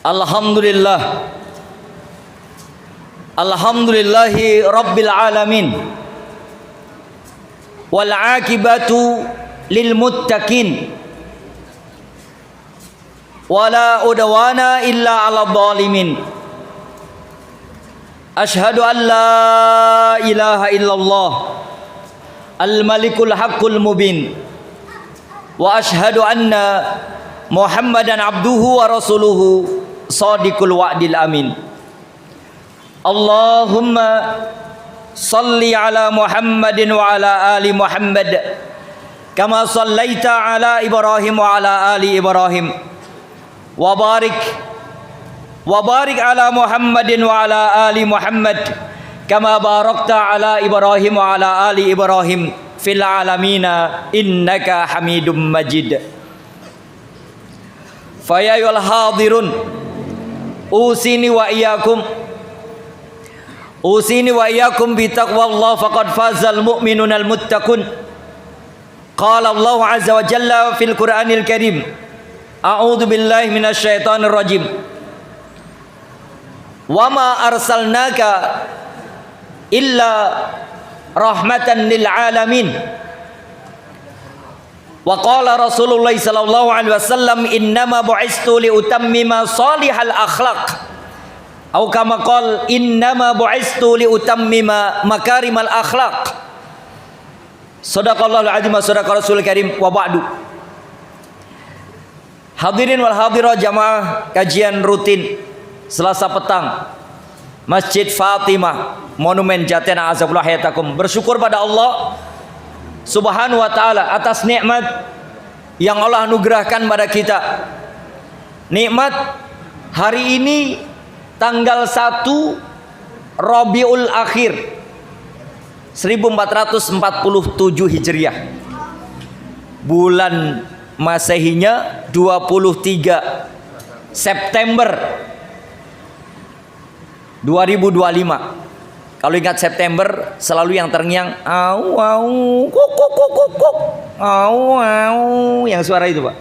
Alhamdulillah. Alhamdulillahi Rabbil Alamin. Wal aqibatu lil muttaqin. Wala udwana illa 'alal zalimin. Asyhadu an la ilaha illallah al-malikul haqqul mubin. Wa asyhadu anna Muhammadan abduhu wa rasuluhu shadiqul wa'dil amin. Allahumma salli ala Muhammadin wa ala ali Muhammad kama sallaita ala Ibrahim wa ala ali Ibrahim wa barik ala Muhammadin wa ala ali Muhammad kama barakta ala Ibrahim wa ala ali Ibrahim fil alamina innaka Hamidum Majid. Fa ya ayyuhal hadirun usini wa iyyakum bi taqwallah faqad fazal mu'minunal muttaqun. Qala Allah azza wa jalla fil Qur'anil Karim. A'udzu billahi minasy syaithanir rajim. Wa ma arsalnaka illa rahmatan lil alamin. Wa qala Rasulullah sallallahu alaihi wasallam innama bu'istu li utammima salihal akhlaq. Atau kama qala innama bu'istu li utammima makarimal akhlaq. Shadaqallahul azim wa shadaqa rasulul karim wa ba'du. Hadirin wal hadirat jamaah kajian rutin Selasa petang Masjid Fatimah Monumen Jaten Azabullah hayatakum. Bersyukur pada Allah Subhanahu wa taala atas nikmat yang Allah anugerahkan pada kita. Nikmat hari ini tanggal 1 Rabiul Akhir 1447 Hijriah. Bulan Masehinya 23 September 2025. Kalau ingat September selalu yang terngiang au au kuk kuk kuk kuk kuk au au yang suara itu, Pak.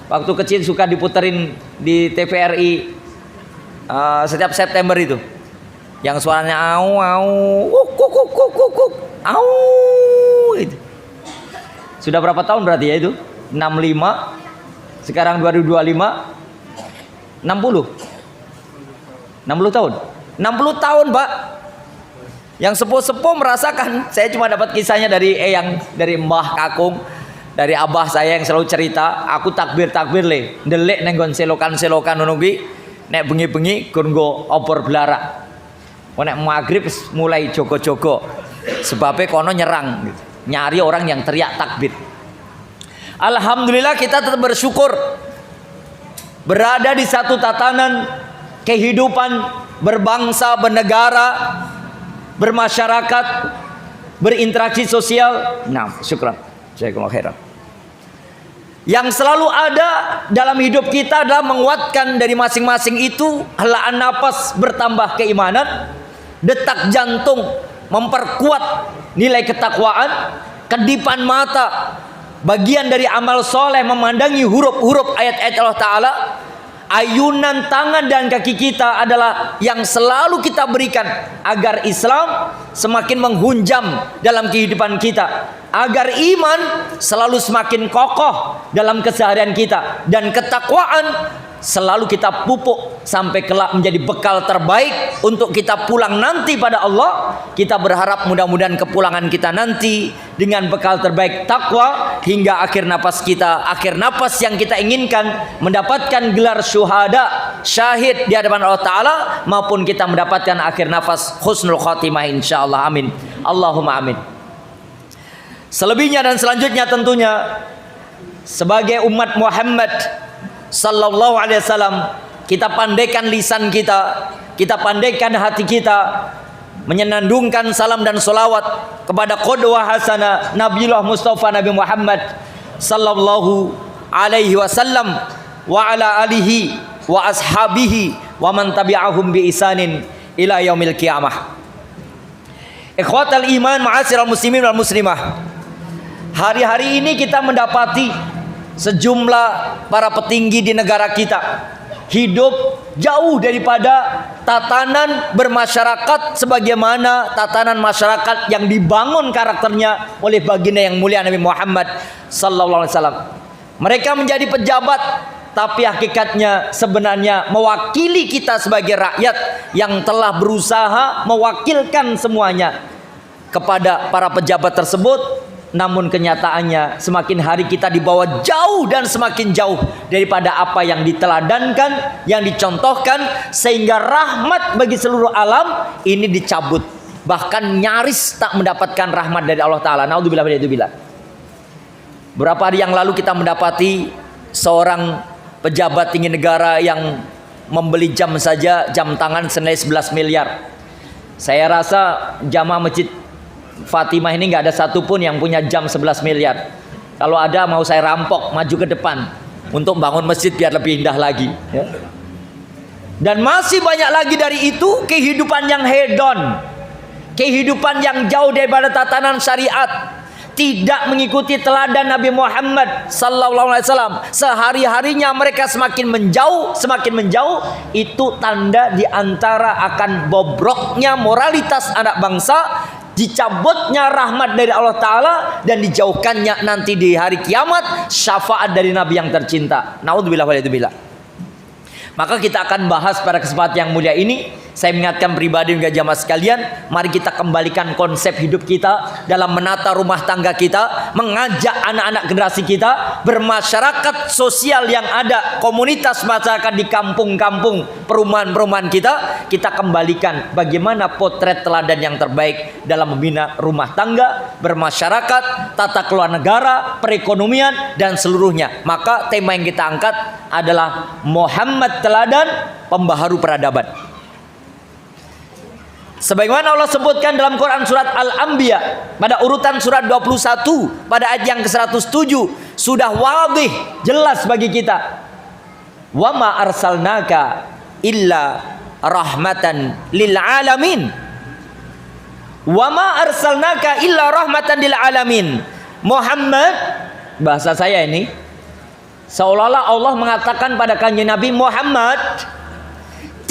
Waktu kecil suka diputerin di TVRI setiap September itu. Yang suaranya au au kuk kuk kuk kuk kuk kuk au itu. Sudah berapa tahun berarti ya itu? 65. Sekarang 2025 60 tahun. 60 tahun, Pak. Yang sepuh-sepuh merasakan. Saya cuma dapat kisahnya dari dari Mbah Kakung, dari abah saya yang selalu cerita. Aku takbir le, ndelik nenggon selokan nununggi, nek bengi-bengi gun go obor belara. Nek maghrib mulai jogo-jogo. Sebabnya kono nyerang, gitu. Nyari orang yang teriak takbir. Alhamdulillah kita tetap bersyukur berada di satu tatanan kehidupan berbangsa, bernegara, bermasyarakat, berinteraksi sosial. Nah, syukran. Jazakumullah khairan. Yang selalu ada dalam hidup kita adalah menguatkan dari masing-masing itu helaan napas, bertambah keimanan, detak jantung, memperkuat nilai ketakwaan, kedipan mata, bagian dari amal soleh memandangi huruf-huruf ayat-ayat Allah Ta'ala. Ayunan tangan dan kaki kita adalah yang selalu kita berikan agar Islam semakin menghunjam dalam kehidupan kita, agar iman selalu semakin kokoh dalam keseharian kita, dan ketakwaan selalu kita pupuk sampai kelak menjadi bekal terbaik untuk kita pulang nanti pada Allah. Kita berharap mudah-mudahan kepulangan kita nanti dengan bekal terbaik takwa hingga akhir napas kita, akhir napas yang kita inginkan mendapatkan gelar syuhada, syahid di hadapan Allah Ta'ala, maupun kita mendapatkan akhir nafas husnul khotimah insyaallah. Amin. Allahumma amin. Selebihnya dan selanjutnya tentunya sebagai umat Muhammad sallallahu alaihi wasallam, kita pandaikan lisan kita, kita pandaikan hati kita menyenandungkan salam dan solawat kepada qudwah hasanah Nabiullah Mustafa Nabi Muhammad sallallahu alaihi wasallam wa ala alihi wa ashabihi wa man tabi'ahum bi isanin ila yaumil qiyamah. Ikhwatal iman, ma'asyiral muslimin wal muslimah. Hari-hari ini kita mendapati sejumlah para petinggi di negara kita hidup jauh daripada tatanan bermasyarakat sebagaimana tatanan masyarakat yang dibangun karakternya oleh baginda yang mulia Nabi Muhammad sallallahu alaihi wasallam. Mereka menjadi pejabat, tapi hakikatnya sebenarnya mewakili kita sebagai rakyat yang telah berusaha mewakilkan semuanya kepada para pejabat tersebut. Namun kenyataannya semakin hari kita dibawa jauh dan semakin jauh daripada apa yang diteladankan, yang dicontohkan, sehingga rahmat bagi seluruh alam ini dicabut. Bahkan nyaris tak mendapatkan rahmat dari Allah Ta'ala. Naudzubillah min dzalik. Berapa hari yang lalu kita mendapati seorang pejabat tinggi negara yang membeli jam saja, jam tangan senilai 11 miliar. Saya rasa jamaah masjid Fatimah ini nggak ada satupun yang punya jam 11 miliar. Kalau ada mau saya rampok, maju ke depan untuk bangun masjid biar lebih indah lagi, ya. Dan masih banyak lagi dari itu kehidupan yang hedon, kehidupan yang jauh daripada tatanan syariat, tidak mengikuti teladan Nabi Muhammad sallallahu alaihi wasallam. Sehari-harinya mereka semakin menjauh. Itu tanda diantara akan bobroknya moralitas anak bangsa, dicabutnya rahmat dari Allah Ta'ala, dan dijauhkannya nanti di hari kiamat syafaat dari Nabi yang tercinta. Naudzubillah waliyadzubillah. Maka kita akan bahas pada kesempatan yang mulia ini. Saya mengingatkan pribadi dan jamaah sekalian, mari kita kembalikan konsep hidup kita dalam menata rumah tangga kita, mengajak anak-anak generasi kita, bermasyarakat sosial yang ada, komunitas masyarakat di kampung-kampung, perumahan-perumahan kita kembalikan bagaimana potret teladan yang terbaik dalam membina rumah tangga, bermasyarakat, tata kelola negara, perekonomian, dan seluruhnya. Maka tema yang kita angkat adalah Muhammad Teladan, Pembaharu Peradaban. Sebagaimana Allah sebutkan dalam Quran surat Al-Anbiya pada urutan surat 21 pada ayat yang ke-107, sudah wadih, jelas bagi kita. Wa ma arsalnaka illa rahmatan lil alamin. Wa ma arsalnaka illa rahmatan lil alamin. Muhammad, bahasa saya ini seolah-olah Allah mengatakan pada kanjeng Nabi Muhammad,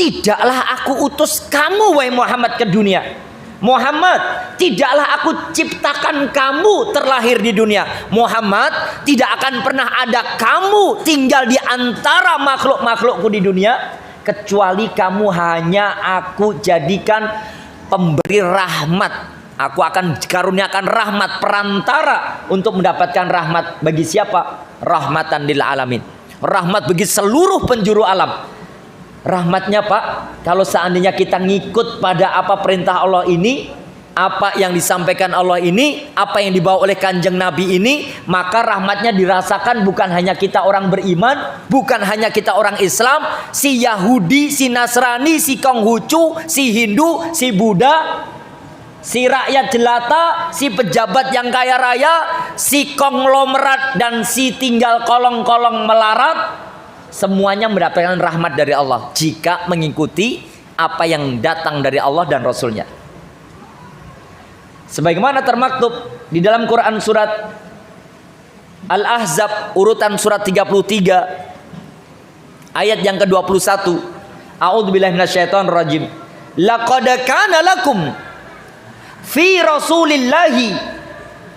tidaklah aku utus kamu wahai Muhammad ke dunia. Muhammad, tidaklah aku ciptakan kamu terlahir di dunia. Muhammad, tidak akan pernah ada kamu tinggal di antara makhluk-makhlukku di dunia, kecuali kamu hanya aku jadikan pemberi rahmat. Aku akan karuniakan rahmat, perantara untuk mendapatkan rahmat bagi siapa? Rahmatan lil alamin. Rahmat bagi seluruh penjuru alam. Rahmatnya Pak, kalau seandainya kita ngikut pada apa perintah Allah ini, apa yang disampaikan Allah ini, apa yang dibawa oleh kanjeng Nabi ini, maka rahmatnya dirasakan bukan hanya kita orang beriman, bukan hanya kita orang Islam, si Yahudi, si Nasrani, si Konghucu, si Hindu, si Buddha, si rakyat jelata, si pejabat yang kaya raya, si konglomerat, dan si tinggal kolong-kolong melarat. Semuanya mendapatkan rahmat dari Allah jika mengikuti apa yang datang dari Allah dan Rasulnya. Sebagaimana termaktub di dalam Quran surat Al-Ahzab urutan surat 33 ayat yang ke-21. A'udzubillahi minasyaitonir rajim. Laqad kana lakum fi Rasulillahi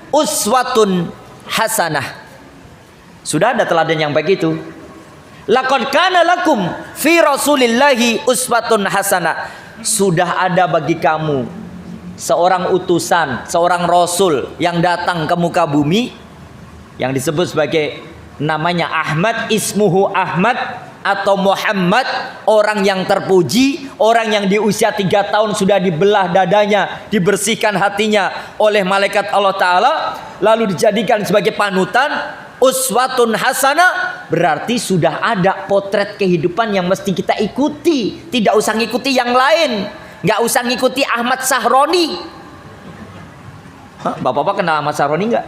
uswatun hasanah. Sudah ada teladan yang baik itu. Laqad kana lakum fi Rasulillahi uswatun hasanah. Sudah ada bagi kamu seorang utusan, seorang rasul yang datang ke muka bumi, yang disebut sebagai namanya Ahmad, ismuhu Ahmad atau Muhammad, orang yang terpuji, orang yang di usia 3 tahun sudah dibelah dadanya, dibersihkan hatinya oleh malaikat Allah Ta'ala, lalu dijadikan sebagai panutan. Uswatun hasanah berarti sudah ada potret kehidupan yang mesti kita ikuti. Tidak usah ngikuti yang lain, nggak usah ngikuti Ahmad Sahroni. Bapak-bapak kenal Ahmad Sahroni nggak?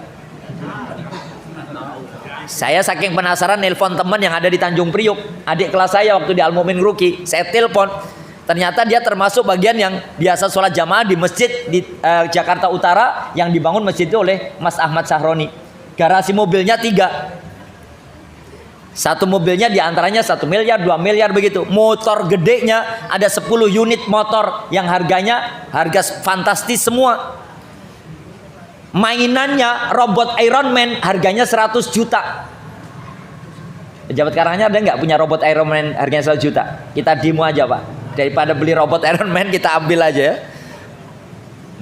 Saya saking penasaran nelpon teman yang ada di Tanjung Priuk, adik kelas saya waktu di Al Mu'min Ruki. Saya telepon, ternyata dia termasuk bagian yang biasa sholat jamaah di masjid di Jakarta Utara yang dibangun masjid itu oleh Mas Ahmad Sahroni. Garasi mobilnya 3. Satu mobilnya diantaranya 1 miliar, 2 miliar begitu. Motor gedenya ada 10 unit motor yang harganya harga fantastis semua. Mainannya robot Iron Man harganya 100 juta. Pejabat Karanganyar ada nggak punya robot Iron Man harganya 100 juta? Kita demo aja Pak. Daripada beli robot Iron Man kita ambil aja ya.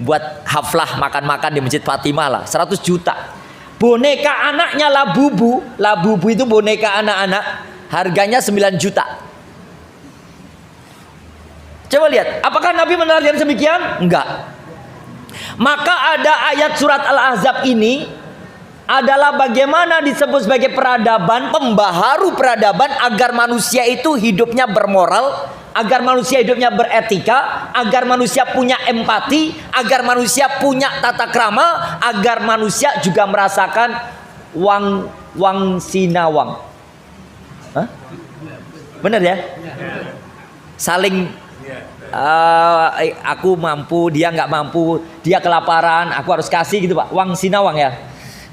Buat haflah makan-makan di Masjid Fatimah lah, 100 juta. Boneka anaknya Labubu itu boneka anak-anak, harganya 9 juta. Coba lihat, apakah Nabi menerangkan demikian? Enggak. Maka ada ayat surat Al-Ahzab ini adalah bagaimana disebut sebagai peradaban, pembaharu peradaban agar manusia itu hidupnya bermoral, agar manusia hidupnya beretika, agar manusia punya empati, agar manusia punya tata krama, agar manusia juga merasakan wang sinawang. Hah? Benar ya? Saling aku mampu, dia nggak mampu, dia kelaparan, aku harus kasih gitu Pak. Wang sinawang ya.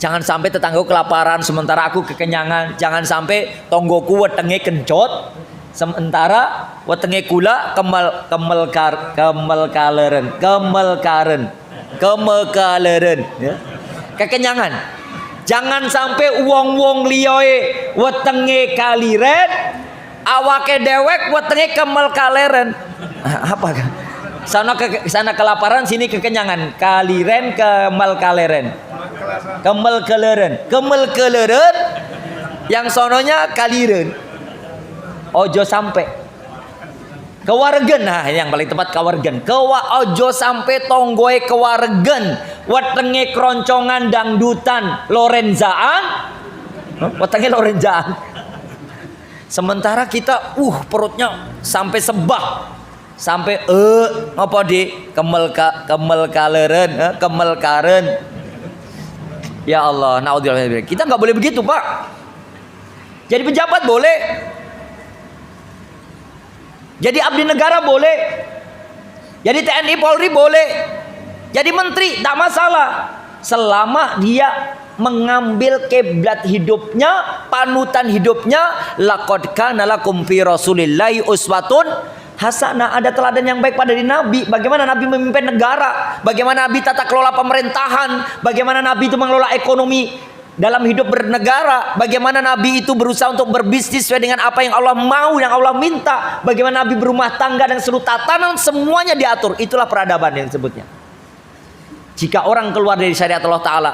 Jangan sampai tetanggaku kelaparan sementara aku kekenyangan. Jangan sampai tonggoku wetenge kencot sementara wetenge kula kemelkaleren ya. Kekenyangan. Jangan sampai wong liyoe wetenge kaliren, awake dewek wetenge kemelkaleren. Apa kan? Sana kelaparan, sini kekenyangan. Kaliren kemelkaleren. Kemelkaleren yang sononya kaliren. Ojo sampai kewaregen. Nah ini yang paling tepat, kewaregen. Ojo sampai tonggoe kewaregen wetenge keroncongan dangdutan Lorenzaan. Wetenge Lorenzaan. Sementara kita perutnya sampai sebah, sampai apa di kemelkaren. Ya Allah, naudzubillah. Kita nggak boleh begitu Pak. Jadi pejabat boleh, jadi abdi negara boleh, jadi TNI Polri boleh, jadi menteri tak masalah, selama dia mengambil kiblat hidupnya, panutan hidupnya. Laqad kana lakum fi rasulillahi uswatun hasanah. Ada teladan yang baik pada diri Nabi. Bagaimana Nabi memimpin negara, bagaimana Nabi tata kelola pemerintahan, bagaimana Nabi itu mengelola ekonomi dalam hidup bernegara, bagaimana Nabi itu berusaha untuk berbisnis sesuai dengan apa yang Allah mau, yang Allah minta, bagaimana Nabi berumah tangga dan seluruh tatanan semuanya diatur. Itulah peradaban yang disebutnya. Jika orang keluar dari syariat Allah Ta'ala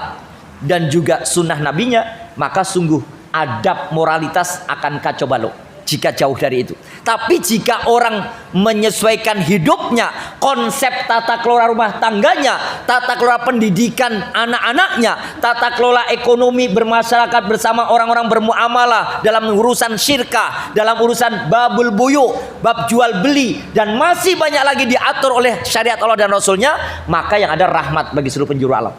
dan juga sunnah nabinya, maka sungguh adab moralitas akan kacau balau jika jauh dari itu. Tapi jika orang menyesuaikan hidupnya, konsep tata kelola rumah tangganya, tata kelola pendidikan anak-anaknya, tata kelola ekonomi bermasyarakat bersama orang-orang bermuamalah dalam urusan syirkah, dalam urusan babul buyu, bab jual beli, dan masih banyak lagi diatur oleh syariat Allah dan Rasulnya, maka yang ada rahmat bagi seluruh penjuru alam.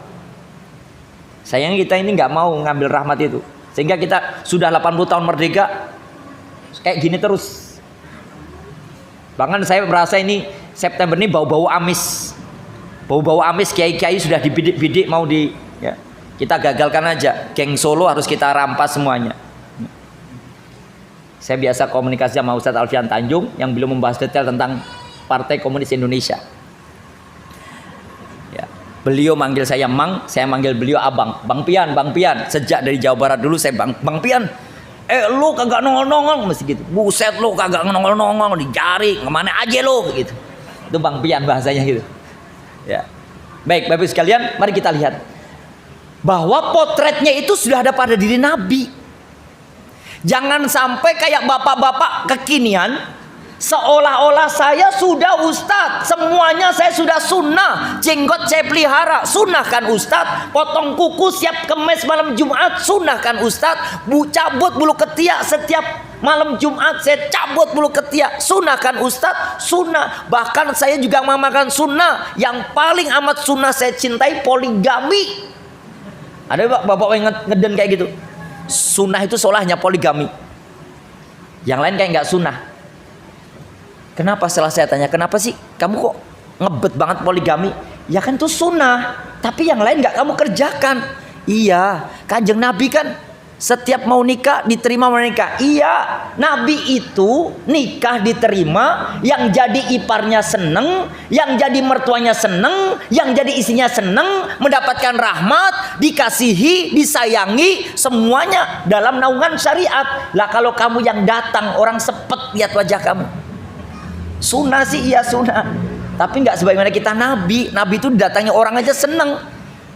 Sayang kita ini nggak mau ngambil rahmat itu, sehingga kita sudah 80 tahun merdeka kayak gini terus. Bahkan saya merasa ini September ini bau-bau amis. Bau-bau amis, kiai-kiai sudah dibidik-bidik mau di ya. Kita gagalkan aja. Geng Solo harus kita rampas semuanya. Saya biasa komunikasi sama Ustadz Alfian Tanjung yang belum membahas detail tentang Partai Komunis Indonesia. Ya. Beliau manggil saya Mang, saya manggil beliau Abang. Bang Pian, Bang Pian. Sejak dari Jawa Barat dulu saya Bang Pian. Lu kagak nongol-nongol mesti gitu. Buset lu kagak nongol-nongol di jari, kemana aja lu gitu. Itu Bang Pian bahasanya gitu. Ya. Baik, Bapak sekalian, mari kita lihat bahwa potretnya itu sudah ada pada diri Nabi. Jangan sampai kayak bapak-bapak kekinian seolah-olah saya sudah ustadz, semuanya saya sudah sunnah, jenggot saya pelihara, sunnah kan ustadz, potong kuku siap kemes malam Jumat, sunnah kan ustadz, cabut bulu ketiak setiap malam Jumat saya cabut bulu ketiak, sunnah kan ustadz, sunnah. Bahkan saya juga memakan sunnah, yang paling amat sunnah saya cintai poligami. Ada bapak yang ngeden kayak gitu, sunnah itu seolah hanya poligami, yang lain kayak nggak sunnah. Kenapa? Setelah saya tanya, kenapa sih kamu kok ngebet banget poligami? Ya kan itu sunnah, tapi yang lain nggak kamu kerjakan. Iya, Kanjeng Nabi kan Setiap mau nikah diterima menikah. Iya, Nabi itu nikah diterima, yang jadi iparnya seneng, yang jadi mertuanya seneng, yang jadi istrinya seneng, mendapatkan rahmat, dikasihi, disayangi, semuanya dalam naungan syariat. Lah kalau kamu yang datang orang sepet lihat wajah kamu. Sunnah sih iya sunnah, tapi nggak sebagaimana kita Nabi. Nabi itu didatangi orang aja seneng,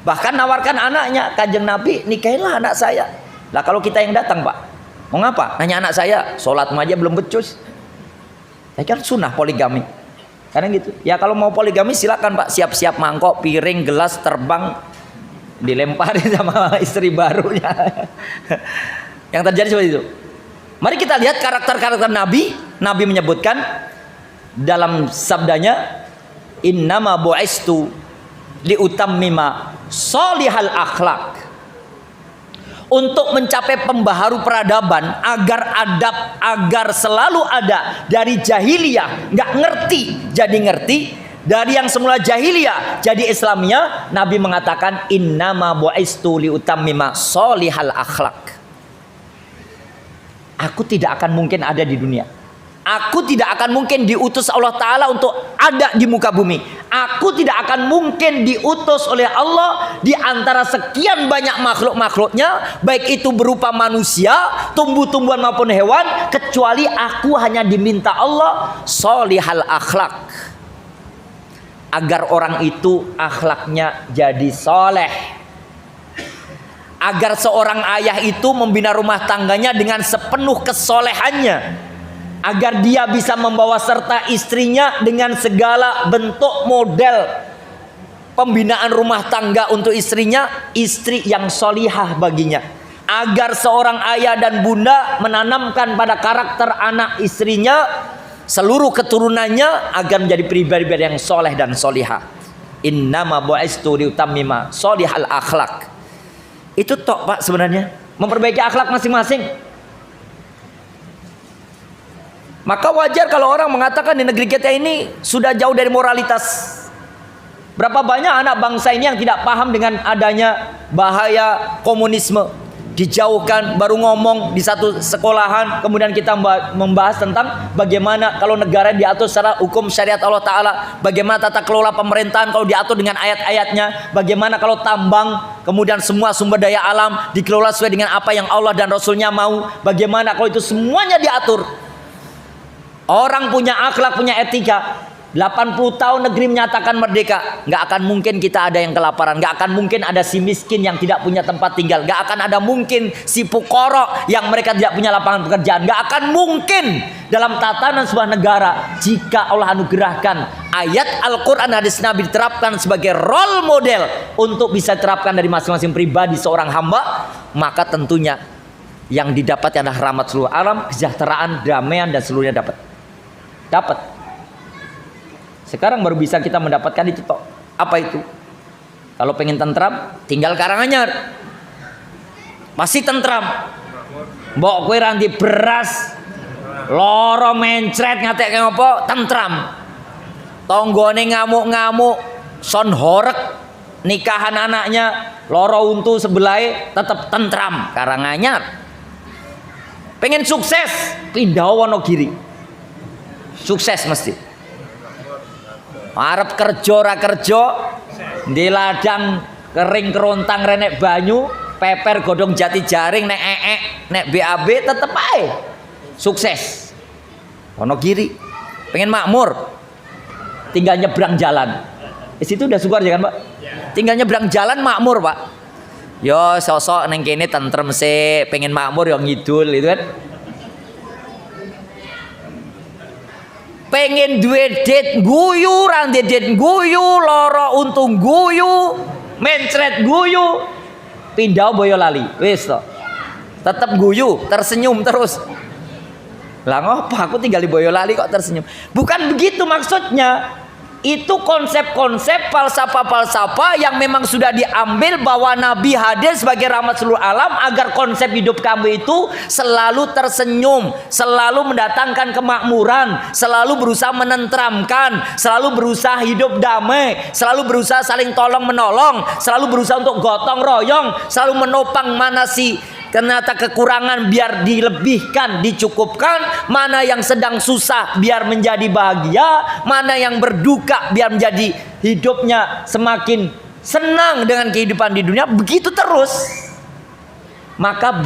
bahkan nawarkan anaknya, Kanjeng Nabi nikahilah anak saya. Lah kalau kita yang datang Pak, mau ngapa? Nanya anak saya, sholat aja belum becus. Ya kan sunnah poligami. Karena gitu. Ya kalau mau poligami silakan Pak, siap-siap mangkok, piring, gelas terbang, dilemparin sama istri barunya. Yang terjadi seperti itu. Mari kita lihat karakter-karakter Nabi. Nabi menyebutkan dalam sabdanya, innama bu'istu liutammima sholihal akhlak. Untuk mencapai pembaharu peradaban, agar selalu ada dari jahiliyah nggak ngerti jadi ngerti, dari yang semula jahiliyah jadi Islamiyah. Nabi mengatakan innama bu'istu liutammima sholihal akhlak. Aku tidak akan mungkin ada di dunia, aku tidak akan mungkin diutus Allah Ta'ala untuk ada di muka bumi. Aku tidak akan mungkin diutus oleh Allah di antara sekian banyak makhluk-makhluknya, baik itu berupa manusia, tumbuh-tumbuhan maupun hewan, kecuali aku hanya diminta Allah sholihal akhlak, agar orang itu akhlaknya jadi soleh, agar seorang ayah itu membina rumah tangganya dengan sepenuh kesolehannya, agar dia bisa membawa serta istrinya dengan segala bentuk model pembinaan rumah tangga untuk istrinya, istri yang solihah baginya. Agar seorang ayah dan bunda menanamkan pada karakter anak istrinya, seluruh keturunannya, agar menjadi pribadi yang soleh dan solihah. Innama bu'istu liutammima sholihal akhlak. Itu tok Pak sebenarnya, memperbaiki akhlak masing-masing. Maka wajar kalau orang mengatakan di negeri kita ini sudah jauh dari moralitas. Berapa banyak anak bangsa ini yang tidak paham dengan adanya bahaya komunisme. Dijauhkan, baru ngomong di satu sekolahan, kemudian kita membahas tentang bagaimana kalau negara diatur secara hukum syariat Allah Ta'ala, bagaimana tata kelola pemerintahan kalau diatur dengan ayat-ayatnya, bagaimana kalau tambang, kemudian semua sumber daya alam dikelola sesuai dengan apa yang Allah dan Rasulnya mau, bagaimana kalau itu semuanya diatur. Orang punya akhlak, punya etika. 80 tahun negeri menyatakan merdeka, nggak akan mungkin kita ada yang kelaparan, nggak akan mungkin ada si miskin yang tidak punya tempat tinggal, nggak akan ada mungkin si fuqara yang mereka tidak punya lapangan pekerjaan, nggak akan mungkin dalam tatanan sebuah negara jika Allah anugerahkan ayat Al-Quran, hadis Nabi diterapkan sebagai role model untuk bisa diterapkan dari masing-masing pribadi seorang hamba, maka tentunya yang didapat adalah rahmat seluruh alam, kesejahteraan, damaian dan seluruhnya dapat. Sekarang baru bisa kita mendapatkan itu toh. Apa itu? Kalau pengen tentram, tinggal Karanganyar. Masih tentram. Mbok kowe ranti beras, loro mencret ngatek ngopo, tentram. Tonggone ngamuk-ngamuk, son horek, nikahan anaknya, loro untu sebelai, tetap tentram. Karanganyar. Pengen sukses, pindah Wonogiri. Sukses mesti. Arep kerja ra kerja, di ladang kering kerontang renek banyu, peper godong jati jaring nek nek BAB tetep ae sukses. Wonogiri pengen makmur, tinggal nyebrang jalan. Di situ udah syukur ya kan, Pak? Tinggal nyebrang jalan makmur, Pak. Yo sosok neng kene tentrem sih, pengen makmur yo ngidul itu kan. Pengen duwe det guyu, rang det guyu, loro untung guyu, mencret guyu, pindah Boyolali, wis to. Tetap guyu, tersenyum terus. Lah ngopo aku tinggal di Boyolali kok tersenyum? Bukan begitu maksudnya. Itu konsep-konsep falsafah-falsafah yang memang sudah diambil bahwa Nabi hadir sebagai rahmat seluruh alam agar konsep hidup kamu itu selalu tersenyum, selalu mendatangkan kemakmuran, selalu berusaha menenteramkan, selalu berusaha hidup damai, selalu berusaha saling tolong menolong, selalu berusaha untuk gotong royong, selalu menopang mana si ternyata kekurangan biar dilebihkan, dicukupkan. Mana yang sedang susah biar menjadi bahagia, mana yang berduka biar menjadi hidupnya semakin senang dengan kehidupan di dunia. Begitu terus. Maka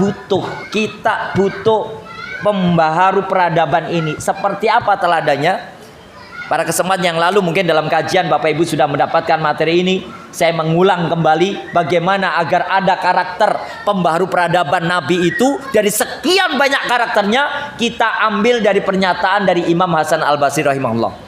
kita butuh pembaharu peradaban ini. Seperti apa teladannya? Pada kesempatan yang lalu mungkin dalam kajian Bapak Ibu sudah mendapatkan materi ini. Saya mengulang kembali bagaimana agar ada karakter pembaharu peradaban Nabi itu. Dari sekian banyak karakternya, kita ambil dari pernyataan dari Imam Hasan Al-Basri rahimahullah.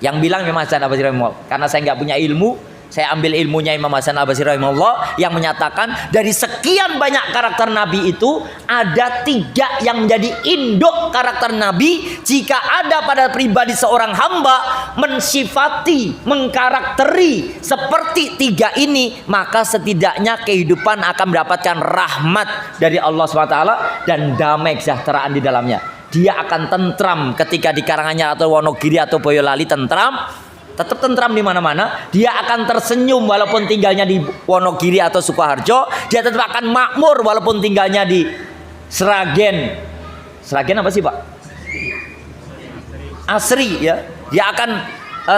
Yang bilang Imam Hasan Al-Basri rahimahullah, karena saya nggak punya ilmu, saya ambil ilmunya Imam Hasan Al-Basri rahimahullah, yang menyatakan dari sekian banyak karakter Nabi itu ada 3 yang menjadi induk karakter Nabi. Jika ada pada pribadi seorang hamba mensifati, mengkarakteri seperti 3 ini, maka setidaknya kehidupan akan mendapatkan rahmat dari Allah SWT dan damai kesejahteraan di dalamnya. Dia akan tentram ketika di Karanganyar atau Wonogiri atau Boyolali, tentram. Tetap tentram di mana-mana. Dia akan tersenyum walaupun tinggalnya di Wonogiri atau Sukoharjo. Dia tetap akan makmur walaupun tinggalnya di Sragen. Sragen apa sih, Pak? Asri, ya. Dia akan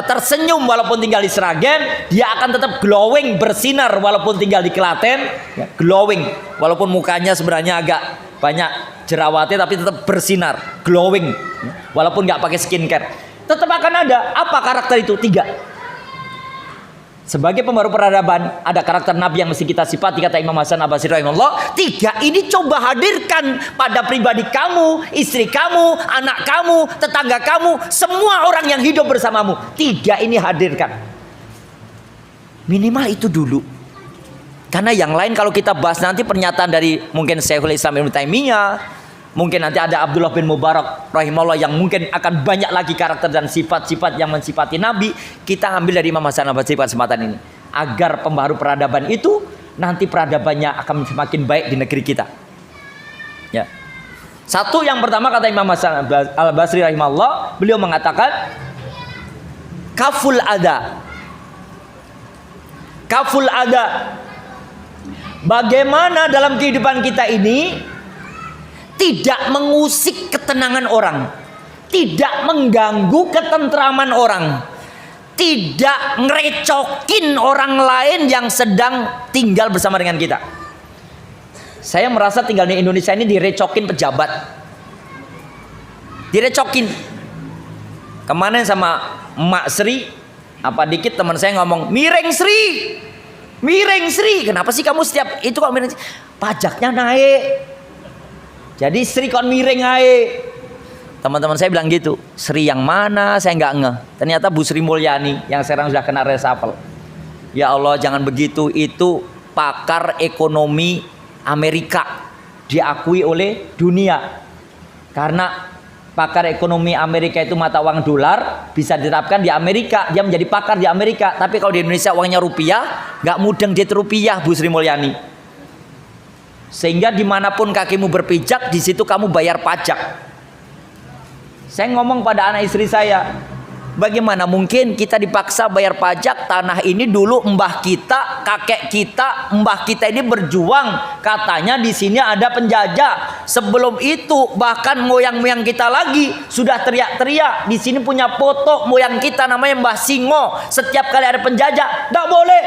tersenyum walaupun tinggal di Sragen. Dia akan tetap glowing, bersinar walaupun tinggal di Klaten, ya, glowing walaupun mukanya sebenarnya agak banyak jerawatnya, tapi tetap bersinar, glowing, walaupun nggak pakai skincare. Tetap akan ada. Apa karakter itu? 3. Sebagai pembaharu peradaban, ada karakter Nabi yang mesti kita sifati, kata Imam Hasan Al-Basri rahimahullah. 3 ini coba hadirkan pada pribadi kamu, istri kamu, anak kamu, tetangga kamu, semua orang yang hidup bersamamu. 3 ini hadirkan. Minimal itu dulu. Karena yang lain kalau kita bahas nanti pernyataan dari mungkin Syekhul Islam Ibnu Taimiyah, mungkin nanti ada Abdullah bin Mubarak rahimahullah, yang mungkin akan banyak lagi karakter dan sifat-sifat yang mensifati Nabi. Kita ambil dari Imam Hasan Al-Basri pada kesempatan ini, agar pembaharu peradaban itu nanti peradabannya akan semakin baik di negeri kita. Ya. Satu, yang pertama kata Imam Hasan Al-Basri rahimahullah, beliau mengatakan kaful ada. Kaful ada. Bagaimana dalam kehidupan kita ini tidak mengusik ketenangan orang, tidak mengganggu ketentraman orang, tidak ngerecokin orang lain yang sedang tinggal bersama dengan kita. Saya merasa tinggal di Indonesia ini direcokin pejabat, direcokin. Kemarin sama Mak Sri, apa dikit teman saya ngomong, miring Sri, miring Sri. Kenapa sih kamu setiap itu kok miring? Pajaknya naik. Jadi Sri kon miring ae. Teman-teman saya bilang gitu. Sri yang mana? Saya nggak ngeh. Ternyata Bu Sri Mulyani yang sekarang sudah kena reshuffle. Ya Allah, jangan begitu. Itu pakar ekonomi Amerika, diakui oleh dunia. Karena pakar ekonomi Amerika itu mata uang dolar bisa diterapkan di Amerika. Dia menjadi pakar di Amerika. Tapi kalau di Indonesia uangnya rupiah, nggak mudeng dia rupiah, Bu Sri Mulyani. Sehingga dimanapun kakimu berpijak, di situ kamu bayar pajak. Saya ngomong pada anak istri saya, bagaimana mungkin kita dipaksa bayar pajak? Tanah ini dulu mbah kita, kakek kita, mbah kita ini berjuang. Katanya di sini ada penjajah. Sebelum itu bahkan moyang-moyang kita lagi sudah teriak-teriak. Di sini punya foto moyang kita namanya Mbah Singo. Setiap kali ada penjajah, nggak boleh.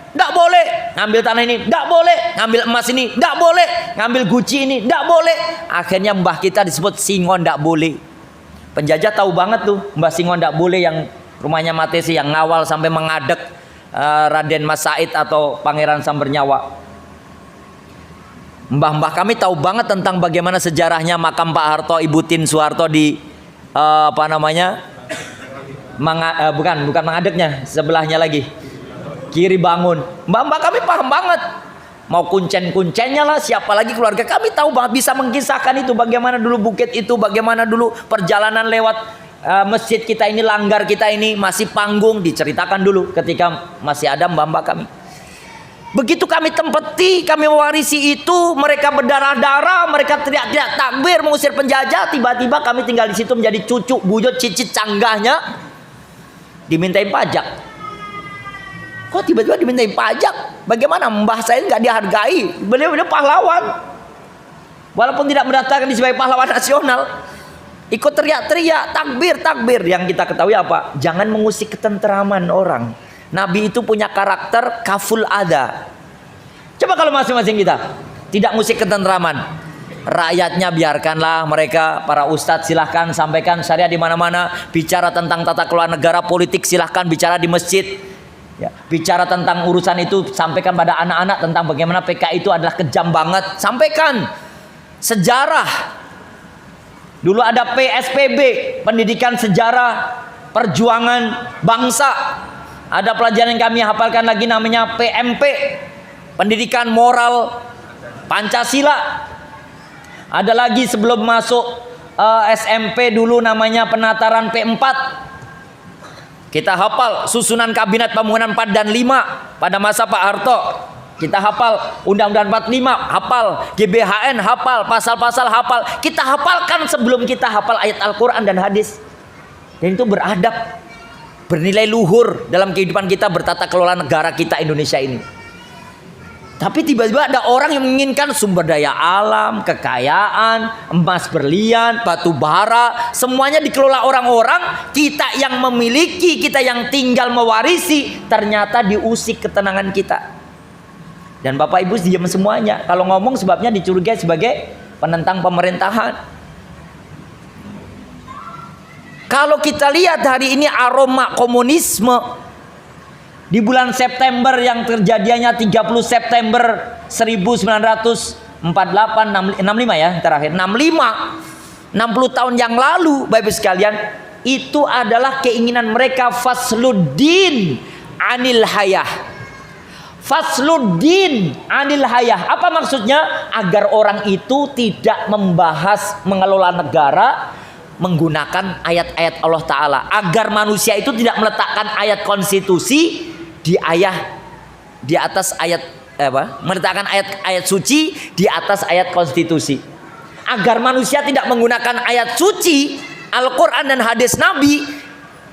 Nggak boleh ngambil tanah ini, nggak boleh ngambil emas ini, nggak boleh ngambil Gucci ini, nggak boleh. Akhirnya mbah kita disebut Singo nggak boleh. Penjajah tahu banget tuh Mbah Singo nggak boleh, yang rumahnya Matesi, yang ngawal sampai mengadek Raden Mas Said atau Pangeran Sambernyawa. Mbah-mbah kami tahu banget tentang bagaimana sejarahnya makam Pak Harto, Ibu Tin Soeharto di bukan mengadeknya, sebelahnya lagi Kiri Bangun. Mbak-mbak kami paham banget. Mau kuncen-kuncennya lah, siapa lagi keluarga kami tahu banget, bisa mengkisahkan itu. Bagaimana dulu bukit itu, bagaimana dulu perjalanan lewat masjid kita ini, langgar kita ini, masih panggung, diceritakan dulu ketika masih ada mbak-mbak kami. Begitu kami tempeti, kami mewarisi itu, mereka berdarah-darah, mereka teriak-teriak takbir mengusir penjajah. Tiba-tiba kami tinggal di situ menjadi cucu, buyut, cicit, canggahnya, dimintain pajak. Kok tiba-tiba dimintain pajak? Bagaimana Mbah saya nggak dihargai? Beliau pahlawan. Walaupun tidak mendaftarkan sebagai pahlawan nasional, ikut teriak-teriak, takbir, takbir. Yang kita ketahui apa? Jangan mengusik ketenteraman orang. Nabi itu punya karakter kaful ada. Coba kalau masing-masing kita tidak ngusik ketenteraman, rakyatnya biarkanlah mereka, para ustadz silahkan sampaikan syariat di mana-mana, bicara tentang tata kelola negara, politik silahkan bicara di masjid. Ya, bicara tentang urusan itu sampaikan pada anak-anak tentang bagaimana PKI itu adalah kejam banget. Sampaikan sejarah. Dulu ada PSPB, pendidikan sejarah perjuangan bangsa. Ada pelajaran yang kami hafalkan lagi namanya PMP, pendidikan moral Pancasila. Ada lagi sebelum masuk SMP dulu namanya penataran P4. Kita hafal susunan kabinet pembangunan 4 dan 5 pada masa Pak Harto. Kita hafal Undang-Undang 45, hafal GBHN, hafal pasal-pasal, hafal. Kita hafalkan sebelum kita hafal ayat Al-Quran dan hadis. Dan itu beradab, bernilai luhur dalam kehidupan kita bertata kelola negara kita Indonesia ini. Tapi tiba-tiba ada orang yang menginginkan sumber daya alam, kekayaan, emas berlian, batu bara, semuanya dikelola orang-orang. Kita yang memiliki, kita yang tinggal mewarisi, ternyata diusik ketenangan kita. Dan Bapak Ibu diam semuanya. Kalau ngomong sebabnya dicurigai sebagai penentang pemerintahan. Kalau kita lihat hari ini aroma komunisme di bulan September yang terjadinya 30 September 1948 65 ya terakhir 65 60 tahun yang lalu Bapak Ibu sekalian, itu adalah keinginan mereka fasluddin anil hayah. Fasluddin anil hayah. Apa maksudnya? Agar orang itu tidak membahas mengelola negara menggunakan ayat-ayat Allah Ta'ala, agar manusia itu tidak meletakkan ayat konstitusi di atas ayat meletakkan ayat suci di atas ayat konstitusi, agar manusia tidak menggunakan ayat suci Al-Quran dan hadis Nabi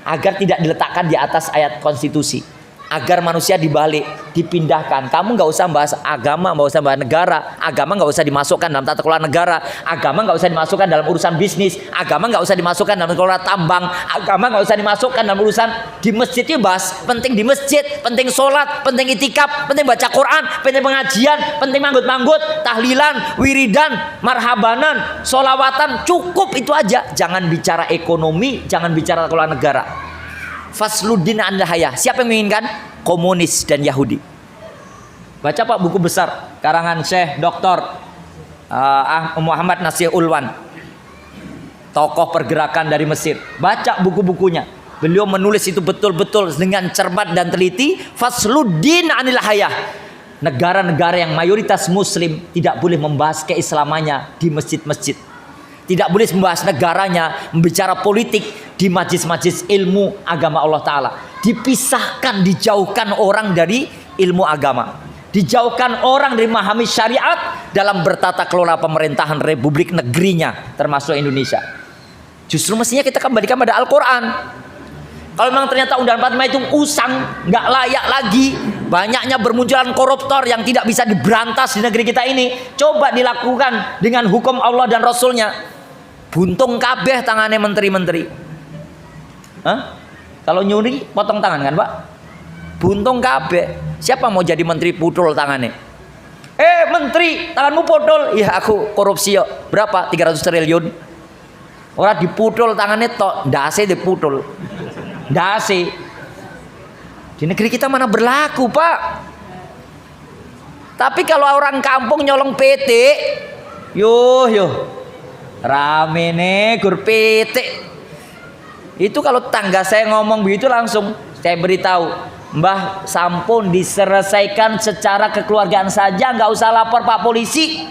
agar tidak diletakkan di atas ayat konstitusi, agar manusia dibalik, dipindahkan. Kamu nggak usah bahas agama, nggak usah bahas negara. Agama nggak usah dimasukkan dalam tata kelola negara. Agama nggak usah dimasukkan dalam urusan bisnis. Agama nggak usah dimasukkan dalam kelola tambang. Agama nggak usah dimasukkan dalam urusan di masjid. Itu bahas penting di masjid, penting sholat, penting itikaf, penting baca Quran, penting pengajian, penting manggut-manggut, tahlilan, wiridan, marhabanan, sholawatan. Cukup itu aja. Jangan bicara ekonomi, jangan bicara tata kelola negara. Fasluddin anil hayah. Siapa yang menginginkan? Komunis dan Yahudi. Baca Pak buku besar karangan Syekh Dr. Muhammad Nasir Ulwan, tokoh pergerakan dari Mesir. Baca buku-bukunya. Beliau menulis itu betul-betul dengan cermat dan teliti. Fasluddin anil hayah. Negara-negara yang mayoritas muslim tidak boleh membahas keislamannya di masjid-masjid. Tidak boleh membahas negaranya, membicara politik di majlis-majlis ilmu agama Allah Ta'ala. Dipisahkan, dijauhkan orang dari ilmu agama. Dijauhkan orang dari memahami syariat dalam bertata kelola pemerintahan republik negerinya, termasuk Indonesia. Justru mestinya kita kembalikan pada Al-Quran. Kalau memang ternyata Undang-Undang 45 itu usang, nggak layak lagi, banyaknya bermunculan koruptor yang tidak bisa diberantas di negeri kita ini, coba dilakukan dengan hukum Allah dan Rasulnya. Buntung kabeh tangannya menteri-menteri. Kalau nyuri potong tangan kan Pak? Buntung kabeh. Siapa mau jadi menteri putol tangannya? Menteri tanganmu potol. Ya aku korupsi yo. Berapa? 300 triliun. Orang diputol tangannya tok, ndase diputol. Ndase. Di negeri kita mana berlaku Pak? Tapi kalau orang kampung nyolong PT, rame nih gur PT. Itu kalau tangga saya ngomong begitu langsung saya beritahu, Mbah sampun diselesaikan secara kekeluargaan saja, nggak usah lapor Pak Polisi.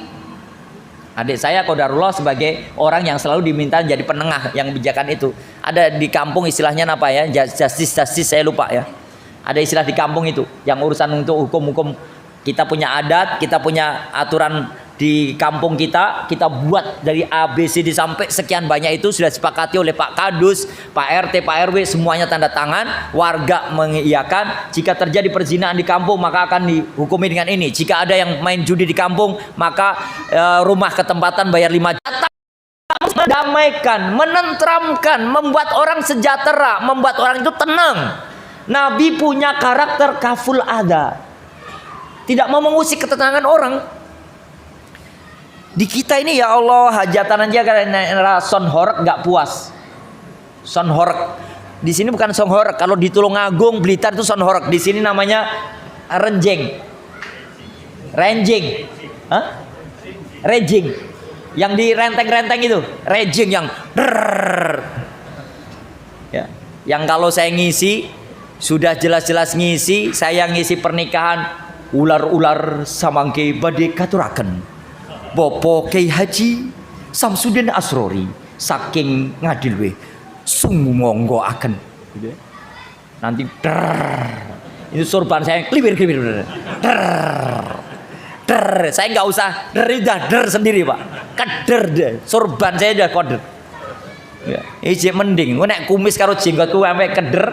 Adik saya Qadarullah sebagai orang yang selalu diminta jadi penengah yang kebijakan itu. Ada di kampung istilahnya apa ya? Justice saya lupa ya. Ada istilah di kampung itu yang urusan untuk hukum-hukum. Kita punya adat, kita punya aturan di kampung kita buat dari A, B, C, D sampai sekian banyak, itu sudah disepakati oleh Pak Kadus, Pak RT, Pak RW, semuanya tanda tangan, warga mengiyakan. Jika terjadi perzinahan di kampung maka akan dihukumi dengan ini. Jika ada yang main judi di kampung maka rumah ketempatan bayar 5 juta. Mendamaikan, menenteramkan, membuat orang sejahtera, membuat orang itu tenang. Nabi punya karakter kaful adha, tidak mau mengusik ketenangan orang. Di kita ini ya Allah, hajatan aja karena sonhorek nggak puas. Sonhorek di sini bukan sonhorek. Kalau di Tulungagung, Blitar itu sonhorek. Di sini namanya renjeng, renjing, rejing. Yang di renteng-renteng itu, rejing yang ya. Yang kalau saya ngisi sudah jelas-jelas ngisi, saya ngisi pernikahan ular-ular samangke badhe katuraken. Bopo Kiai Haji Samsudin Asrori saking Ngadilwe sungguh monggo akan gitu ya. Nanti itu sorban saya klibir saya nggak usah der sendiri Pak, keder deh sorban saya udah koder ya. Ije mending nek kumis karo jenggotku sampai keder.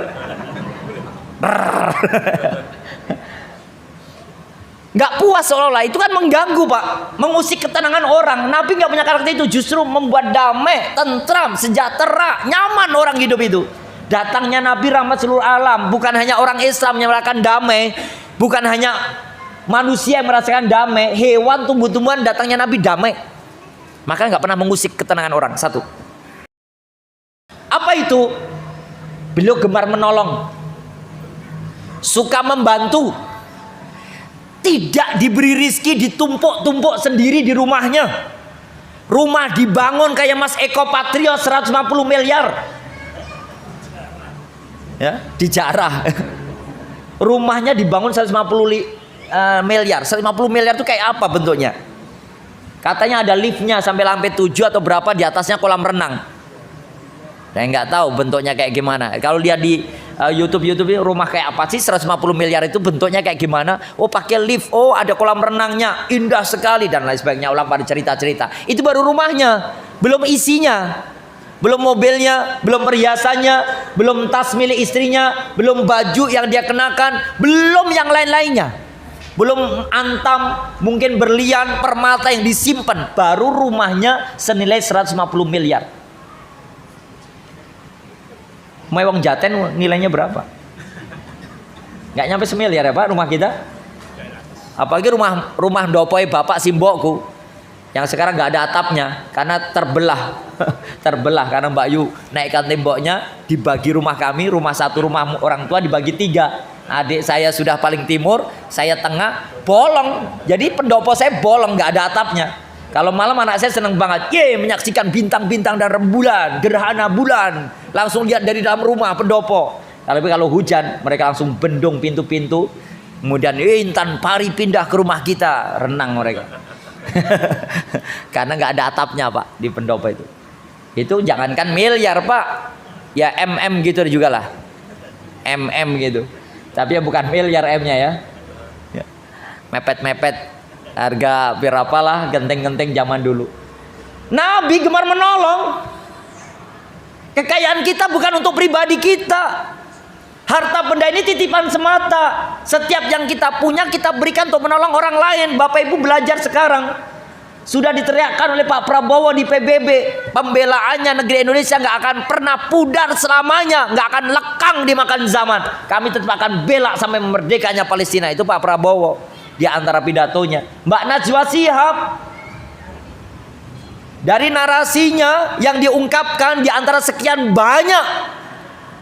Nggak puas seolah-olah, itu kan mengganggu Pak, mengusik ketenangan orang. Nabi nggak punya karakter itu, justru membuat damai, tentram, sejahtera, nyaman orang hidup itu. Datangnya Nabi rahmat seluruh alam, bukan hanya orang Islam yang merasakan damai, bukan hanya manusia yang merasakan damai, hewan, tumbuh-tumbuhan, datangnya Nabi damai. Maka nggak pernah mengusik ketenangan orang. Satu. Apa itu? Beliau gemar menolong, suka membantu. Tidak diberi rizki, ditumpuk-tumpuk sendiri di rumahnya. Rumah dibangun kayak Mas Eko Patrio 150 miliar. Ya, dijarah. Rumahnya dibangun 150 miliar. 150 miliar itu kayak apa bentuknya? Katanya ada liftnya sampai lantai 7 atau berapa, di atasnya kolam renang. Saya nggak tahu bentuknya kayak gimana. Kalau lihat di YouTube rumah kayak apa sih 150 miliar itu bentuknya kayak gimana? Oh pakai lift, oh ada kolam renangnya, indah sekali dan lain sebagainya. Ulang pada cerita-cerita. Itu baru rumahnya, belum isinya, belum mobilnya, belum perhiasannya, belum tas milik istrinya, belum baju yang dia kenakan, belum yang lain-lainnya, belum antam, mungkin berlian, permata yang disimpan. Baru rumahnya senilai 150 miliar. Mewong Jaten nilainya berapa? Nggak nyampe semiliar ya Pak rumah kita. Apalagi rumah ndopoi bapak simbokku yang sekarang nggak ada atapnya karena terbelah. Terbelah karena Mbak Yu naikkan temboknya, dibagi rumah kami, rumah satu, rumah orang tua dibagi 3. Adik saya sudah paling timur, saya tengah, bolong. Jadi pendopo saya bolong, nggak ada atapnya. Kalau malam anak saya senang banget, menyaksikan bintang-bintang dan rembulan, gerhana bulan, langsung lihat dari dalam rumah pendopo. Tapi kalau hujan, mereka langsung bendung pintu-pintu, kemudian intan pari pindah ke rumah kita, renang mereka. Karena nggak ada atapnya Pak di pendopo itu. Itu jangankan miliar Pak, ya gitu juga lah, gitu. Tapi ya bukan miliar M-nya ya, mepet-mepet. Harga berapalah genteng-genteng zaman dulu. Nabi gemar menolong. Kekayaan kita bukan untuk pribadi kita. Harta benda ini titipan semata. Setiap yang kita punya kita berikan untuk menolong orang lain. Bapak Ibu belajar sekarang. Sudah diteriakkan oleh Pak Prabowo di PBB, pembelaannya negeri Indonesia nggak akan pernah pudar selamanya, nggak akan lekang dimakan zaman. Kami tetap akan bela sampai merdekanya Palestina. Itu Pak Prabowo. Di antara pidatonya, Mbak Najwa Shihab, dari narasinya yang diungkapkan, di antara sekian banyak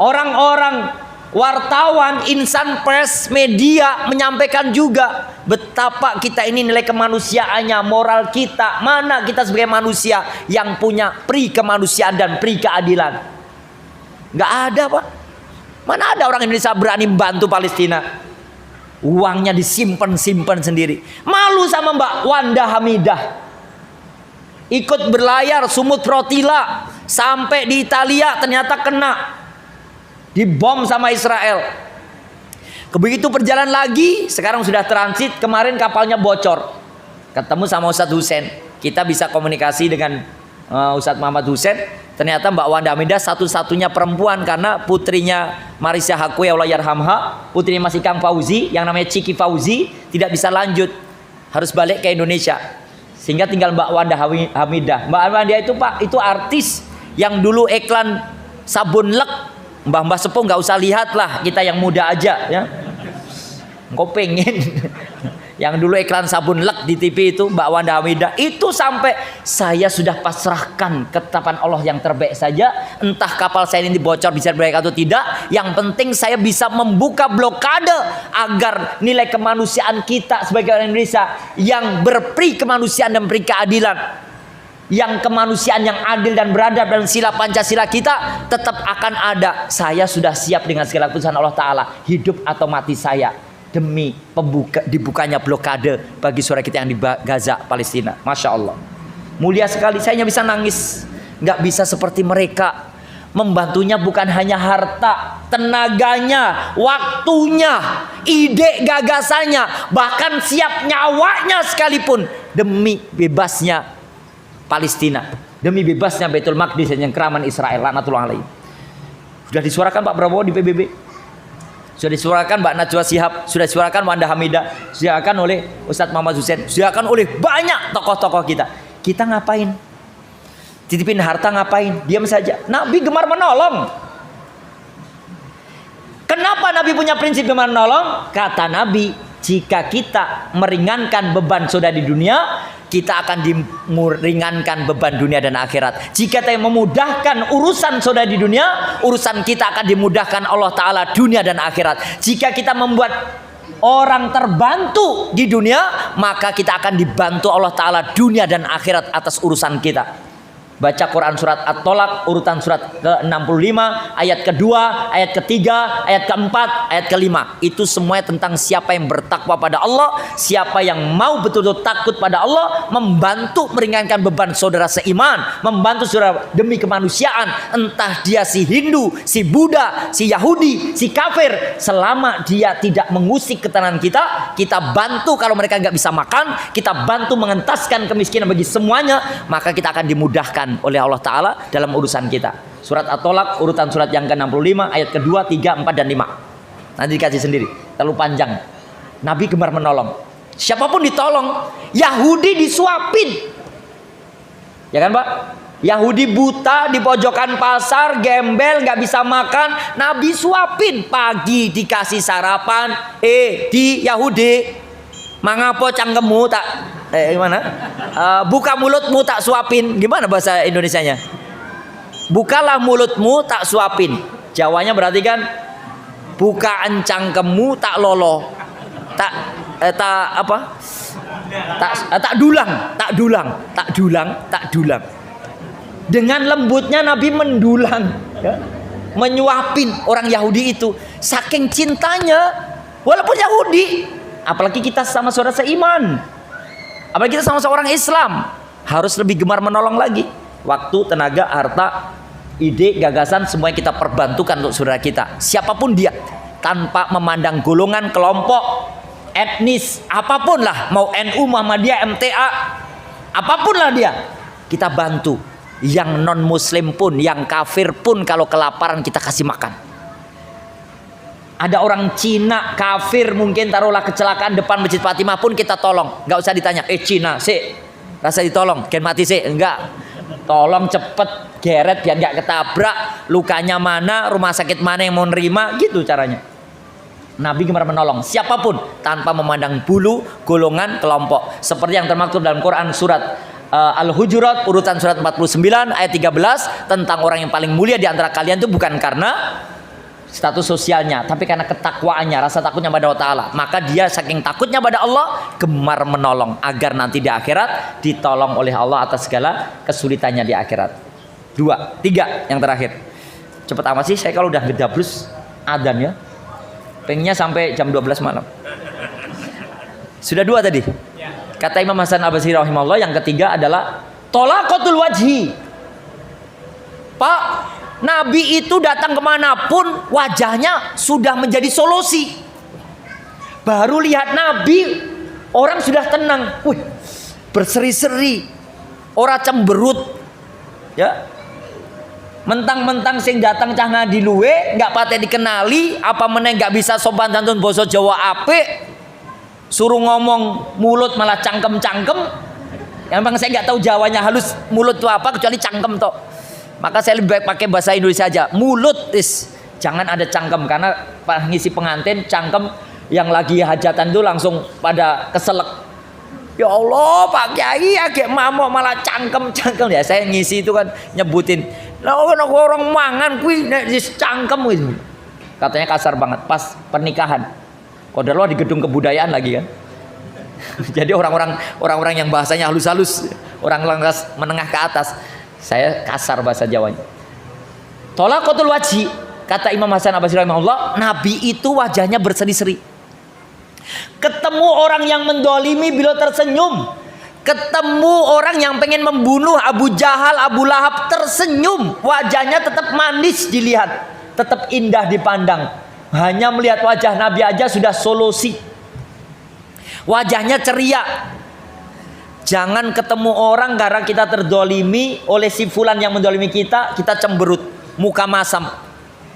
orang-orang wartawan, insan pers, media menyampaikan juga betapa kita ini nilai kemanusiaannya, moral kita, mana kita sebagai manusia yang punya pri kemanusiaan dan pri keadilan. Nggak ada Pak. Mana ada orang Indonesia berani bantu Palestina? Uangnya disimpan sendiri. Malu sama Mbak Wanda Hamidah. Ikut berlayar Sumut Protila sampai di Italia, ternyata kena dibom sama Israel. Begitu perjalanan lagi, sekarang sudah transit, kemarin kapalnya bocor. Ketemu sama Ustadz Husain, kita bisa komunikasi dengan Ustadz Muhammad Husain. Ternyata Mbak Wanda Hamidah satu-satunya perempuan, karena putrinya Marisa Haku ya Allah yarhamha, putrinya Mas Ikang Fauzi yang namanya Ciki Fauzi tidak bisa lanjut, harus balik ke Indonesia, sehingga tinggal Mbak Wanda Hamidah. Mbak Wanda itu Pak, itu artis yang dulu iklan sabun lek, mbah-mbah sepuh nggak usah lihat lah, kita yang muda aja ya. Engkau pengen yang dulu iklan sabun lek di TV itu Mbak Wanda Hamidah, itu sampai saya sudah pasrahkan ketetapan Allah yang terbaik saja, entah kapal saya ini bocor bisa baik atau tidak, yang penting saya bisa membuka blokade agar nilai kemanusiaan kita sebagai orang Indonesia yang berperi kemanusiaan dan beri keadilan, yang kemanusiaan yang adil dan beradab dan sila Pancasila kita tetap akan ada. Saya sudah siap dengan segala keputusan Allah Ta'ala, hidup atau mati saya demi dibukanya blokade bagi saudara kita yang di Gaza, Palestina. Masya Allah, mulia sekali. Saya hanya bisa nangis, nggak bisa seperti mereka. Membantunya bukan hanya harta, tenaganya, waktunya, ide gagasannya, bahkan siap nyawanya sekalipun demi bebasnya Palestina, demi bebasnya Baitul Maqdis yang keraman Israel laknatullah alaihi. Sudah disuarakan Pak Prabowo di PBB, sudah disuarakan Mbak Najwa Shihab, sudah disuarakan Wanda Hamidah, sudah disuarakan oleh Ustadz Muhammad Husain, sudah disuarakan oleh banyak tokoh-tokoh kita. Kita ngapain? Titipin harta ngapain? Diam saja. Nabi gemar menolong. Kenapa Nabi punya prinsip gemar menolong? Kata Nabi, jika kita meringankan beban saudara di dunia, kita akan dimeringankan beban dunia dan akhirat. Jika kita memudahkan urusan saudara di dunia, urusan kita akan dimudahkan Allah Ta'ala dunia dan akhirat. Jika kita membuat orang terbantu di dunia, maka kita akan dibantu Allah Ta'ala dunia dan akhirat atas urusan kita. Baca Quran surat At-Tolak urutan surat ke-65, ayat kedua, ayat ketiga, ayat keempat, ayat kelima. Itu semuanya tentang siapa yang bertakwa pada Allah, siapa yang mau betul-betul takut pada Allah, membantu meringankan beban saudara seiman, membantu saudara demi kemanusiaan. Entah dia si Hindu, si Buddha, si Yahudi, si kafir, selama dia tidak mengusik ketenangan kita, kita bantu. Kalau mereka nggak bisa makan, kita bantu mengentaskan kemiskinan bagi semuanya, maka kita akan dimudahkan oleh Allah Ta'ala dalam urusan kita. Surat At-Tolak urutan surat yang ke-65, ayat kedua, 3, 4, dan 5. Nanti dikasih sendiri, terlalu panjang. Nabi gemar menolong, siapapun ditolong. Yahudi disuapin, ya kan Pak? Yahudi buta di pojokan pasar, gembel, gak bisa makan, Nabi suapin. Pagi dikasih sarapan, di Yahudi mangapo cangkemmu tak gimana? Buka mulutmu tak suapin. Gimana bahasa Indonesianya? Bukalah mulutmu tak suapin. Jawanya berarti kan buka cangkemmu tak lolo. Tak apa? Tak dulang. Dengan lembutnya Nabi mendulang, ya? Menyuapin orang Yahudi itu. Saking cintanya, walaupun Yahudi, apalagi kita sama saudara seiman, apalagi kita sama seorang Islam, harus lebih gemar menolong lagi. Waktu, tenaga, harta, ide, gagasan, semuanya kita perbantukan untuk saudara kita, siapapun dia, tanpa memandang golongan, kelompok, etnis, apapun lah, mau NU, Muhammadiyah, MTA, apapun lah dia, kita bantu. Yang non muslim pun, yang kafir pun, kalau kelaparan kita kasih makan. Ada orang Cina kafir mungkin taruhlah kecelakaan depan Masjid Fatimah pun kita tolong. Nggak usah ditanya, Cina sih rasa ditolong, kan mati sih, enggak. Tolong cepet, geret biar nggak ketabrak, lukanya mana, rumah sakit mana yang mau nerima, gitu caranya. Nabi gemar menolong siapapun tanpa memandang bulu, golongan, kelompok. Seperti yang termaktub dalam Quran surat Al-Hujurat urutan surat 49 ayat 13, tentang orang yang paling mulia di antara kalian itu bukan karena status sosialnya, tapi karena ketakwaannya, rasa takutnya pada Allah Ta'ala. Maka dia saking takutnya pada Allah, gemar menolong agar nanti di akhirat ditolong oleh Allah atas segala kesulitannya di akhirat. 2, 3 yang terakhir. Cepet amat sih saya kalau udah gedablus adzan ya. Pengennya sampai jam 12 malam. Sudah 2 tadi. Kata Imam Hasan Al-Basri rahimahullah, yang ketiga adalah tolaqatul wajhi. Pak, Nabi itu datang kemanapun wajahnya sudah menjadi solusi. Baru lihat Nabi, orang sudah tenang. Wih, berseri-seri, ora cemberut, ya. Mentang-mentang sing datang cah ngadi luwe, nggak pateh dikenali, apa meneh nggak bisa sopan santun basa Jawa apik, suruh ngomong mulut malah cangkem-cangkem. Yang bang saya nggak tahu Jawanya halus mulut itu apa kecuali cangkem toh. Maka saya lebih baik pakai bahasa Indonesia aja, mulut jangan ada cangkem, karena ngisi pengantin cangkem yang lagi hajatan itu langsung pada keselak. Ya Allah Pak Kiai agak mamuk malah cangkem ya. Saya ngisi itu kan nyebutin, lah orang mangan kuwi nek cangkem itu. Katanya kasar banget pas pernikahan. Kodarlah di gedung kebudayaan lagi kan. Jadi orang-orang yang bahasanya halus-halus, orang kelas menengah ke atas. Saya kasar bahasa Jawanya. Tolaqatul wajhi, kata Imam Hasan Abbasri rahimahullah, Nabi itu wajahnya berseri-seri. Ketemu orang yang mendolimi beliau tersenyum. Ketemu orang yang pengen membunuh Abu Jahal, Abu Lahab, tersenyum. Wajahnya tetap manis dilihat, tetap indah dipandang. Hanya melihat wajah Nabi aja sudah solusi. Wajahnya ceria. Jangan ketemu orang karena kita terdolimi oleh si fulan yang mendolimi kita cemberut, muka masam,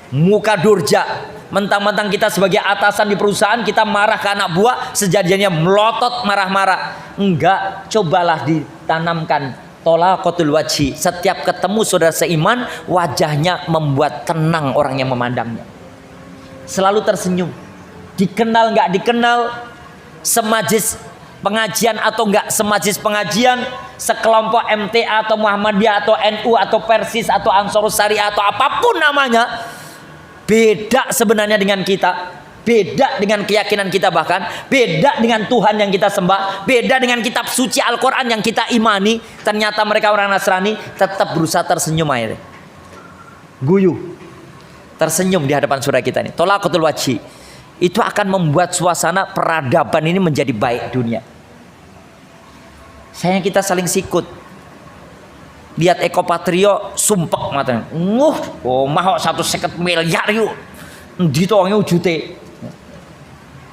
muka durja. Mentang-mentang kita sebagai atasan di perusahaan, kita marah ke anak buah, sejadinya melotot marah-marah. Enggak, cobalah ditanamkan tolaqatul wajhi. Setiap ketemu saudara seiman, wajahnya membuat tenang orang yang memandangnya. Selalu tersenyum. Dikenal nggak dikenal, semajlis pengajian atau nggak semajlis pengajian, sekelompok MTA atau Muhammadiyah atau NU atau Persis atau Ansarus Syariah atau apapun namanya, beda sebenarnya dengan kita, beda dengan keyakinan kita, bahkan beda dengan Tuhan yang kita sembah, beda dengan kitab suci Al-Quran yang kita imani. Ternyata mereka orang Nasrani, tetap berusaha tersenyum akhirnya, guyu, tersenyum di hadapan saudara kita ini. Tolaqatul wajhi itu akan membuat suasana peradaban ini menjadi baik dunia. Sayang kita saling sikut. Lihat Eko Patrio sumpek matanya. Mah 150 miliar yuk. Ditongnya wujute.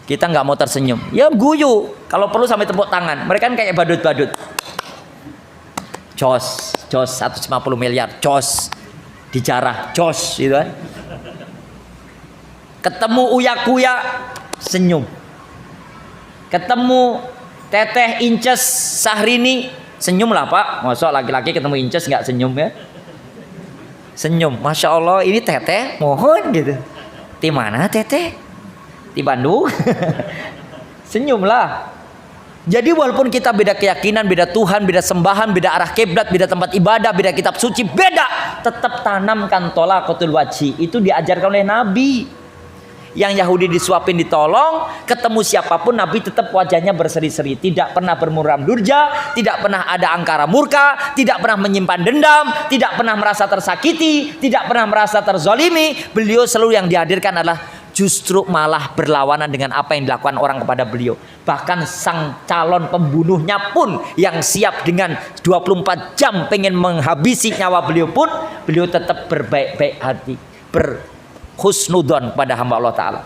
Kita nggak mau tersenyum. Ya guyu. Kalau perlu sampai tepuk tangan. Mereka kan kayak badut-badut. Jos 150 miliar. Jos dijarah. Jos gitu kan. Ketemu Uya-Kuya senyum. Ketemu Teteh Inces Sahrini senyum lah Pak. Masa laki-laki ketemu Inces nggak senyum ya? Senyum. Masya Allah ini Teteh mohon gitu. Di mana Teteh? Di Bandung. Senyumlah. Jadi walaupun kita beda keyakinan, beda Tuhan, beda sembahan, beda arah kiblat, beda tempat ibadah, beda kitab suci, beda, tetap tanamkan tolaqatul wajhi. Itu diajarkan oleh Nabi. Yang Yahudi disuapin ditolong, ketemu siapapun Nabi tetap wajahnya berseri-seri, tidak pernah bermuram durja, tidak pernah ada angkara murka, tidak pernah menyimpan dendam, tidak pernah merasa tersakiti, tidak pernah merasa terzolimi. Beliau selalu yang dihadirkan adalah justru malah berlawanan dengan apa yang dilakukan orang kepada beliau. Bahkan sang calon pembunuhnya pun yang siap dengan 24 jam pengen menghabisi nyawa beliau pun, beliau tetap berbaik-baik hati, husnudon kepada hamba Allah Ta'ala.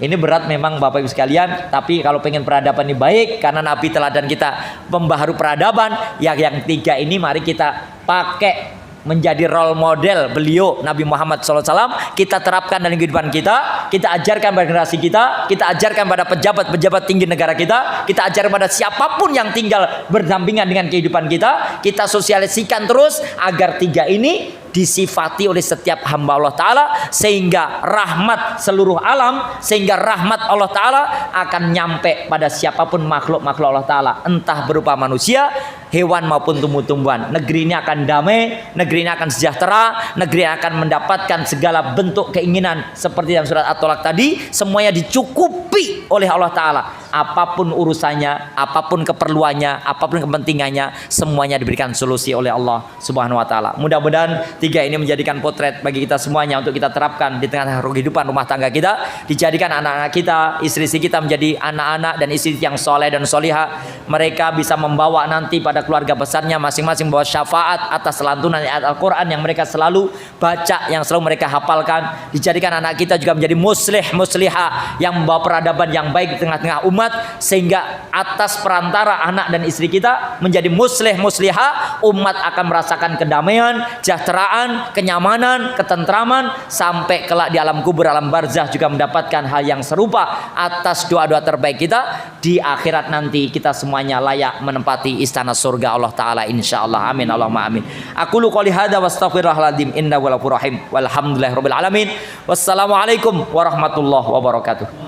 Ini berat memang Bapak Ibu sekalian, tapi kalau pengen peradaban ini baik, karena Nabi teladan kita membaharu peradaban, ya yang tiga ini mari kita pakai menjadi role model beliau Nabi Muhammad SAW. Kita terapkan dalam kehidupan kita ajarkan pada generasi kita ajarkan pada pejabat-pejabat tinggi negara kita ajarkan pada siapapun yang tinggal berdampingan dengan kehidupan kita sosialisasikan terus agar tiga ini disifati oleh setiap hamba Allah Ta'ala, sehingga rahmat seluruh alam, sehingga rahmat Allah Ta'ala akan nyampe pada siapapun makhluk-makhluk Allah Ta'ala, entah berupa manusia, hewan maupun tumbuh-tumbuhan. Negeri ini akan damai, negeri ini akan sejahtera, negeri ini akan mendapatkan segala bentuk keinginan seperti dalam surat At-Tolak tadi, semuanya dicukupi oleh Allah Ta'ala. Apapun urusannya, apapun keperluannya, apapun kepentingannya, semuanya diberikan solusi oleh Allah Subhanahu wa Ta'ala. Mudah-mudahan tiga ini menjadikan potret bagi kita semuanya untuk kita terapkan di tengah kehidupan rumah tangga kita. Dijadikan anak-anak kita, istri-istri kita menjadi anak-anak dan istri yang soleh dan solihah. Mereka bisa membawa nanti pada keluarga besarnya masing-masing bawa syafaat atas lantunan ayat Al-Quran yang mereka selalu baca, yang selalu mereka hafalkan. Dijadikan anak kita juga menjadi muslih, muslihah yang membawa peradaban yang baik di tengah-tengah umat. umat, sehingga atas perantara anak dan istri kita menjadi muslih muslihah, umat akan merasakan kedamaian, kesejahteraan, kenyamanan, ketentraman, sampai kelak di alam kubur, alam barzah juga mendapatkan hal yang serupa atas doa-doa terbaik kita. Di akhirat nanti kita semuanya layak menempati istana surga Allah Ta'ala insyaallah. Amin Allahumma amin. Aku lu qouli hadza wastaghfirullahaladzim innahu ghafurur rahim walhamdulillahirabbil alamin. Wassalamualaikum warahmatullahi wabarakatuh.